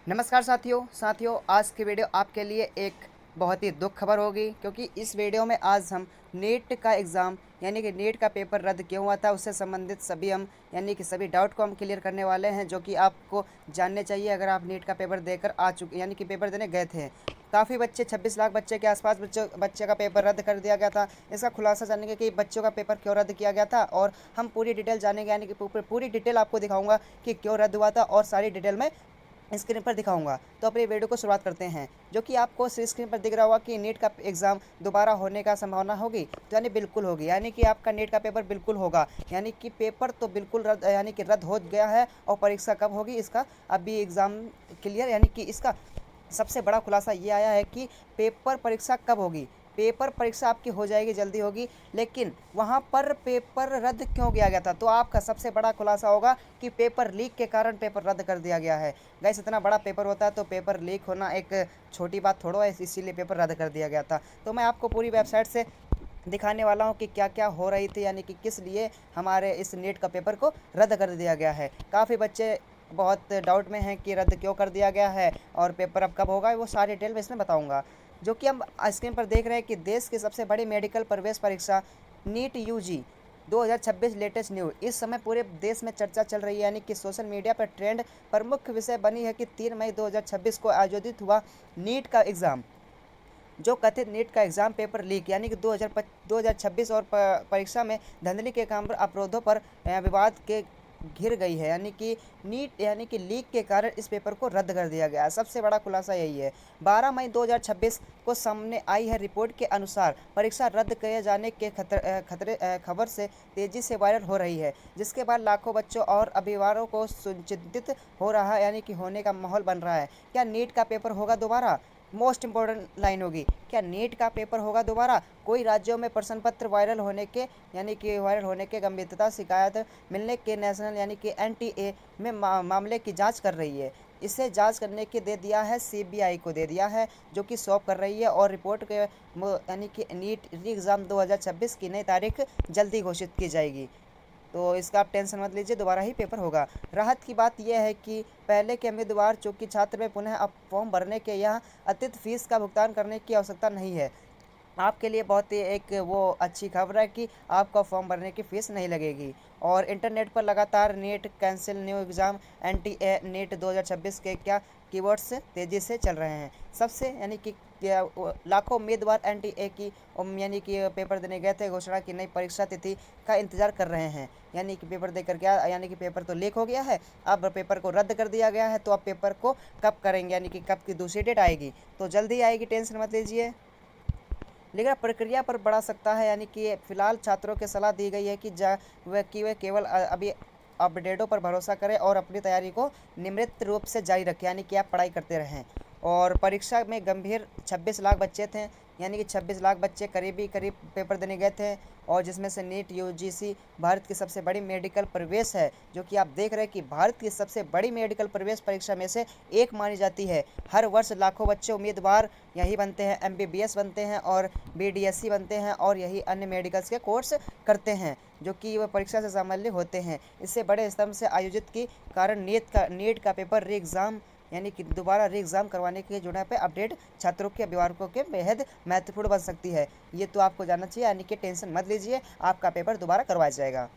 नमस्कार साथियों आज की वीडियो आपके लिए एक बहुत ही दुख खबर होगी, क्योंकि इस वीडियो में आज हम नीट का एग्ज़ाम यानी कि नीट का पेपर रद्द क्यों हुआ था उससे संबंधित सभी हम यानी कि सभी डाउट को हम क्लियर करने वाले हैं, जो कि आपको जानने चाहिए अगर आप नीट का पेपर देकर आ चुके यानी कि पेपर देने गए थे। काफ़ी बच्चे 26 लाख बच्चे के आसपास बच्चे का पेपर रद्द कर दिया गया था। इसका खुलासा जानेंगे कि बच्चों का पेपर क्यों रद्द किया गया था, और हम पूरी डिटेल जानेंगे यानी कि पूरी डिटेल आपको दिखाऊंगा कि क्यों रद्द हुआ था, और सारी डिटेल में स्क्रीन पर दिखाऊंगा। तो अपनी वीडियो को शुरुआत करते हैं। जो कि आपको स्क्रीन पर दिख रहा होगा कि नीट का एग्ज़ाम दोबारा होने का संभावना होगी, तो यानी बिल्कुल होगी, यानी कि आपका नीट का पेपर बिल्कुल होगा, यानी कि पेपर तो बिल्कुल रद्द यानी कि रद्द हो गया है। और परीक्षा कब होगी इसका अभी एग्ज़ाम क्लियर यानी कि इसका सबसे बड़ा खुलासा ये आया है कि पेपर परीक्षा कब होगी। पेपर परीक्षा आपकी हो जाएगी, जल्दी होगी, लेकिन वहाँ पर पेपर रद्द क्यों किया गया था, तो आपका सबसे बड़ा खुलासा होगा कि पेपर लीक के कारण पेपर रद्द कर दिया गया है। गैस इतना बड़ा पेपर होता है तो पेपर लीक होना एक छोटी बात थोड़ा है, इसीलिए पेपर रद्द कर दिया गया था। तो मैं आपको पूरी वेबसाइट से दिखाने वाला हूँ कि क्या क्या हो रही थी, यानी कि किस लिए हमारे इस नीट का पेपर को रद्द कर दिया गया है। काफ़ी बच्चे बहुत डाउट में हैं कि रद्द क्यों कर दिया गया है और पेपर अब कब होगा, वो सारी डिटेल में इसमें बताऊंगा। जो कि हम स्क्रीन पर देख रहे हैं कि देश की सबसे बड़ी मेडिकल प्रवेश परीक्षा नीट यूजी 2026 लेटेस्ट न्यूज़ इस समय पूरे देश में चर्चा चल रही है, यानी कि सोशल मीडिया पर ट्रेंड प्रमुख विषय बनी है कि 3 मई 2026 को आयोजित हुआ नीट का एग्ज़ाम, जो कथित नीट का एग्ज़ाम पेपर लीक यानी कि 2026 और परीक्षा में धांधली के काम पर अवरोधों पर विवाद के घिर गई है, यानी कि नीट यानी कि लीक के कारण इस पेपर को रद्द कर दिया गया। सबसे बड़ा खुलासा यही है। 12 मई 2026 को सामने आई है रिपोर्ट के अनुसार परीक्षा रद्द किए जाने के खबर से तेजी से वायरल हो रही है, जिसके बाद लाखों बच्चों और अभिभावकों को चिंतित हो रहा है, यानी कि होने का माहौल बन रहा है। क्या नीट का पेपर होगा दोबारा? मोस्ट इंपॉर्टेंट लाइन होगी, क्या नीट का पेपर होगा दोबारा? कोई राज्यों में प्रश्न पत्र वायरल होने के यानी कि वायरल होने के गंभीरता शिकायत मिलने के नेशनल यानी कि एनटीए में मामले की जांच कर रही है। इसे जांच करने के दे दिया है, सीबीआई को दे दिया है, जो कि सॉल्व कर रही है। और रिपोर्ट के यानी कि नीट री एग्ज़ाम 2026 की नई तारीख जल्दी घोषित की जाएगी। तो इसका आप टेंशन मत लीजिए, दोबारा ही पेपर होगा। राहत की बात यह है कि पहले के उम्मीदवार चूँकि छात्र में पुनः अब फॉर्म भरने के यहाँ अतिरिक्त फीस का भुगतान करने की आवश्यकता नहीं है। आपके लिए बहुत ही एक वो अच्छी खबर है कि आपका फॉर्म भरने की फ़ीस नहीं लगेगी। और इंटरनेट पर लगातार NEET cancel new exam NTA NEET 2026 के क्या कीवर्ड्स तेज़ी से चल रहे हैं। सबसे यानी कि लाखों उम्मीदवार एनटीए की यानी कि पेपर देने गए थे, घोषणा की नई परीक्षा तिथि का इंतज़ार कर रहे हैं। यानी कि पेपर देकर क्या यानी कि पेपर तो लीक हो गया है, अब पेपर को रद्द कर दिया गया है, तो अब पेपर को कब करेंगे यानी कि कब की दूसरी डेट आएगी, तो जल्दी आएगी, टेंशन मत लीजिए। लेकिन प्रक्रिया पर बढ़ा सकता है, यानी कि फ़िलहाल छात्रों को सलाह दी गई है कि वे केवल अभी अपडेटों पर भरोसा करें और अपनी तैयारी को नियमित रूप से जारी रखें, यानी कि आप पढ़ाई करते रहें। और परीक्षा में गंभीर 26 लाख बच्चे थे, यानी कि 26 लाख बच्चे करीब पेपर देने गए थे, और जिसमें से नीट यूजीसी भारत की सबसे बड़ी मेडिकल प्रवेश है, जो कि आप देख रहे हैं कि भारत की सबसे बड़ी मेडिकल प्रवेश परीक्षा में से एक मानी जाती है। हर वर्ष लाखों बच्चे उम्मीदवार यही बनते हैं, एमबीबीएस बनते हैं और बीडीएससी बनते हैं, और यही अन्य मेडिकल्स के कोर्स करते हैं, जो कि वह परीक्षा से संबंधित होते हैं। इससे बड़े स्तंभ से आयोजित के कारण नीट का पेपर री एग्ज़ाम यानी कि दोबारा री एग्ज़ाम करवाने के जुड़ा पे अपडेट छात्रों के अभिभावकों के बेहद महत्वपूर्ण बन सकती है। ये तो आपको जानना चाहिए, यानी कि टेंशन मत लीजिए, आपका पेपर दोबारा करवाया जाएगा।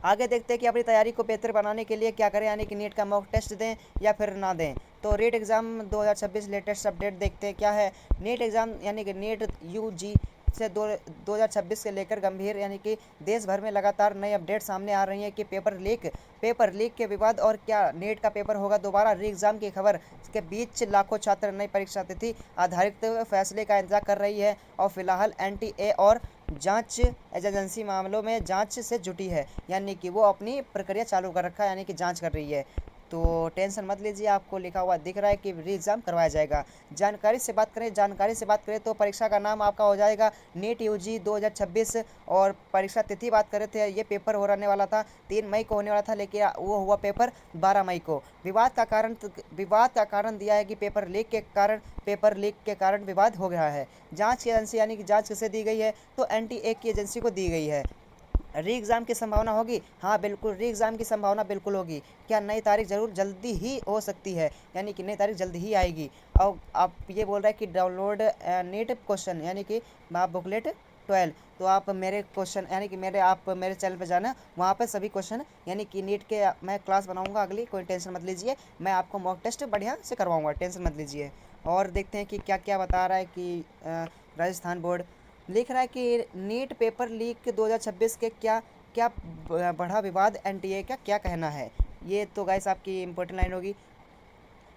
आगे देखते हैं कि अपनी तैयारी को बेहतर बनाने के लिए क्या करें, यानी कि नीट का मॉक टेस्ट दें या फिर ना दें। तो नीट एग्ज़ाम 2026 लेटेस्ट अपडेट देखते हैं क्या है। नीट एग्ज़ाम यानी कि नीट यूजी से 2026 से लेकर गंभीर यानी कि देश भर में लगातार नई अपडेट सामने आ रही हैं कि पेपर लीक के विवाद और क्या नीट का पेपर होगा दोबारा री एग्ज़ाम की खबर के बीच लाखों छात्र नई परीक्षा तिथि आधारित फैसले का इंतजार कर रही है। और फिलहाल एनटीए और जांच एजेंसी मामलों में जांच से जुटी है, यानी कि वो अपनी प्रक्रिया चालू कर रखा है, यानी कि जांच कर रही है। तो टेंशन मत लीजिए, आपको लिखा हुआ दिख रहा है कि री एग्ज़ाम करवाया जाएगा। जानकारी से बात करें तो परीक्षा का नाम आपका हो जाएगा नीट यूजी 2026। और परीक्षा तिथि बात करें थे, ये पेपर होने वाला था 3 मई को होने वाला था, लेकिन वो हुआ पेपर 12 मई को। विवाद का कारण दिया है कि पेपर लीक के कारण विवाद हो गया है। जांच की एजेंसी यानी कि जांच किसे दी गई है, तो एनटीए की एजेंसी को दी गई है। री एग्ज़ाम की संभावना होगी? हाँ बिल्कुल, री एग्ज़ाम की संभावना बिल्कुल होगी। क्या नई तारीख ज़रूर जल्दी ही हो सकती है, यानी कि नई तारीख जल्दी ही आएगी। और आप ये बोल रहे हैं कि डाउनलोड नीट क्वेश्चन यानी कि आप बुकलेट 12, तो आप मेरे क्वेश्चन यानी कि आप मेरे चैनल पर जाना, वहाँ पर सभी क्वेश्चन यानी कि नीट के मैं क्लास बनाऊँगा अगली, कोई टेंशन मत लीजिए। मैं आपको मॉक टेस्ट बढ़िया से करवाऊँगा, टेंशन मत लीजिए। और देखते हैं कि क्या क्या बता रहा है कि राजस्थान बोर्ड लिख रहा है कि नीट पेपर लीक 2026 के क्या क्या बढ़ा विवाद, एनटीए का क्या कहना है। ये तो गाइस आपकी इम्पोर्टेंट लाइन होगी।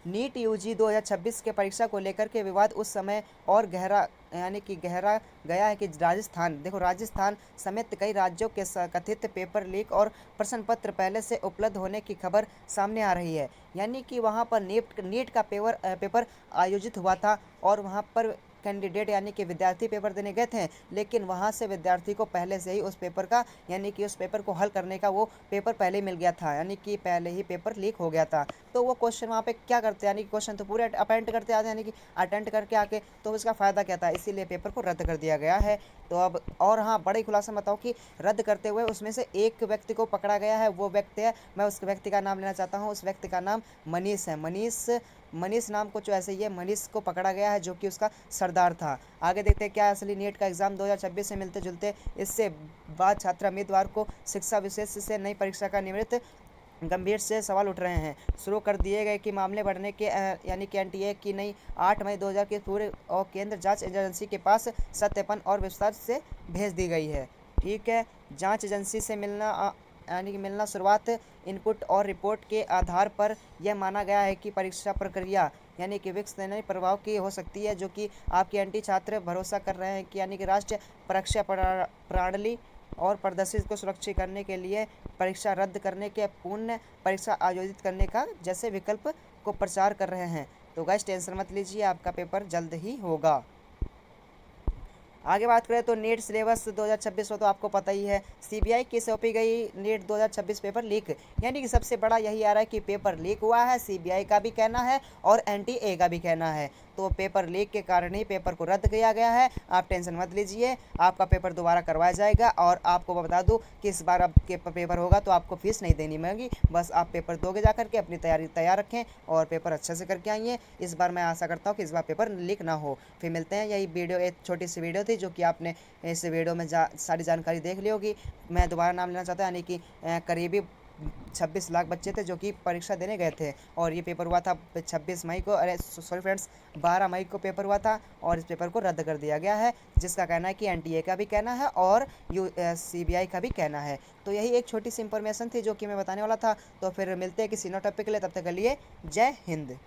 नीट यूजी 2026 के परीक्षा को लेकर के विवाद उस समय और गहरा यानी कि गहरा गया है कि राजस्थान, देखो राजस्थान समेत कई राज्यों के कथित पेपर लीक और प्रश्न पत्र पहले से उपलब्ध होने की खबर सामने आ रही है। यानी कि वहां पर नीट का पेपर आयोजित हुआ था और वहां पर कैंडिडेट यानी कि विद्यार्थी पेपर देने गए थे, लेकिन वहां से विद्यार्थी को पहले से ही उस पेपर का यानी कि उस पेपर को हल करने का वो पेपर पहले ही मिल गया था, यानी कि पहले ही पेपर लीक हो गया था। तो वो क्वेश्चन वहाँ पे क्या करते हैं, यानी कि क्वेश्चन तो पूरे अटेंड करते आते हैं, यानी कि अटेंड करके आके तो उसका फ़ायदा क्या था, इसीलिए पेपर को रद्द कर दिया गया है। तो अब और हाँ, बड़े खुलासा बताओ कि रद्द करते हुए उसमें से एक व्यक्ति को पकड़ा गया है। वो व्यक्ति है, मैं उस व्यक्ति का नाम लेना चाहता हूँ। उस व्यक्ति का नाम मनीष है। मनीष नाम कुछ ऐसे ही है। मनीष को पकड़ा गया है जो कि उसका सरदार था। आगे देखते हैं क्या असली नीट का एग्ज़ाम 2026 से मिलते जुलते। इससे बाद छात्र उम्मीदवार को शिक्षा विशेष से नई परीक्षा का निमित्त गंभीर से सवाल उठ रहे हैं। शुरू कर दिए गए कि मामले बढ़ने के यानी कि एनटीए की नई 8 मई 2000 के पूरे और केंद्र जांच एजेंसी के पास सत्यापन और विस्तार से भेज दी गई है। ठीक है, जांच एजेंसी से मिलना यानी कि मिलना शुरुआत इनपुट और रिपोर्ट के आधार पर यह माना गया है कि परीक्षा प्रक्रिया यानी कि विकसनीय प्रभाव की हो सकती है, जो कि आपके एंटी छात्र भरोसा कर रहे हैं कि यानी कि राष्ट्रीय परीक्षा प्रणाली और प्रदर्शित को सुरक्षित करने के लिए परीक्षा रद्द करने के पुनः परीक्षा आयोजित करने का जैसे विकल्प को प्रचार कर रहे हैं। तो गाइस टेंशन मत लीजिए, आपका पेपर जल्द ही होगा। आगे बात करें तो नीट सिलेबस 2026 हो तो आपको पता ही है। सीबीआई की सौंपी गई नीट 2026 पेपर लीक, यानी कि सबसे बड़ा यही आ रहा है कि पेपर लीक हुआ है। सीबीआई का भी कहना है और एनटीए का भी कहना है। तो पेपर लीक के कारण ही पेपर को रद्द किया गया है। आप टेंशन मत लीजिए, आपका पेपर दोबारा करवाया जाएगा। और आपको बता दूं कि इस बार आपके पेपर होगा तो आपको फीस नहीं देनी पड़ेगी, बस आप पेपर दोगे जा करके अपनी तैयारी तैयार रखें और पेपर अच्छे से करके आइए। इस बार मैं आशा करता हूँ कि इस बार पेपर लीक ना हो। फिर मिलते हैं। यही वीडियो एक छोटी सी वीडियो थी जो कि आपने इस वीडियो में सारी जानकारी देख ली होगी। मैं दोबारा नाम लेना चाहता हूँ, यानी कि करीबी 26 लाख बच्चे थे जो कि परीक्षा देने गए थे और ये पेपर हुआ था 26 मई को, अरे सॉरी फ्रेंड्स, 12 मई को पेपर हुआ था और इस पेपर को रद्द कर दिया गया है, जिसका कहना है कि एनटीए का भी कहना है और सीबीआई का भी कहना है। तो यही एक छोटी सी इंफॉर्मेशन थी जो कि मैं बताने वाला था। तो फिर मिलते हैं किसी नए टॉपिक के लिए, तब तक के लिए जय हिंद।